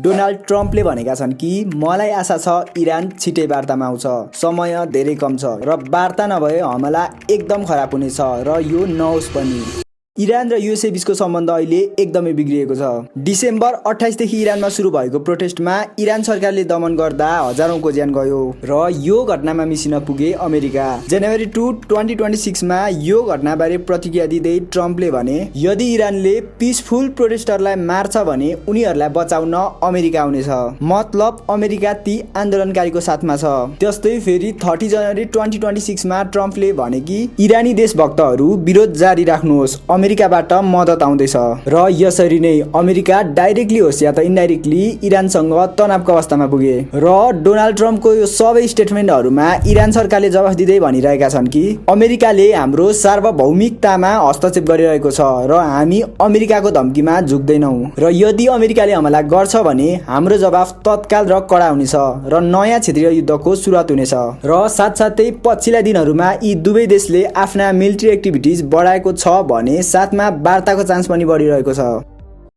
Donald ट्रम्पले भनेका छन् कि मलाई आशा छ इरान छिटै वार्तामा आउँछ। समय धेरै कम छ र वार्ता नभए हमला एकदम खराब हुनेछ र यो नहोस् पनि। इरान र युएसए बीचको सम्बन्ध अहिले एकदमै बिग्रिएको छ। डिसेम्बर 28 देखि इरानमा सुरु भएको प्रोटेस्टमा इरान सरकारले दमन गर्दा हजारौंको ज्यान गयो र यो घटनामा मिसिन पुगे अमेरिका। जनवरी 2, 2026 मा यो घटनाबारे प्रतिक्रिया दिँदै ट्रम्पले भने यदि इरानले पिसफुल प्रोटेस्टरलाई मार्छ भने उनीहरूलाई बचाउन अमेरिका आउनेछ। मतलब अमेरिका ती आन्दोलनकारीको साथमा छ। त्यस्तै फेरि 30 जनवरी 2026 मा ट्रम्पले भने कि इरानी देशभक्तहरू विरोध जारी राख्नुहोस्, अमेरिकाबाट मद्दत आउँदैछ। र यसरी नै अमेरिका डाइरेक्टली होस् या त इन्डाइरेक्टली इरानसँग तनावको अवस्थामा पुगे र डोनाल्ड ट्रम्पको यो सबै स्टेटमेन्टहरूमा इरान सरकारले जवाफ दिँदै भनिरहेका छन् कि अमेरिकाले हाम्रो सार्वभौमिकतामा हस्तक्षेप गरिरहेको छ र हामी अमेरिकाको धम्कीमा झुक्दैनौँ र यदि अमेरिकाले हमला गर्छ भने हाम्रो जवाफ तत्काल र कडा हुनेछ र नयाँ क्षेत्रीय युद्धको सुरुवात हुनेछ। र साथसाथै पछिल्ला दिनहरूमा यी दुवै देशले आफ्ना मिलिट्री एक्टिभिटिज बढाएको छ भने साथमा वार्ताको चान्स पनि बढिरहेको छ।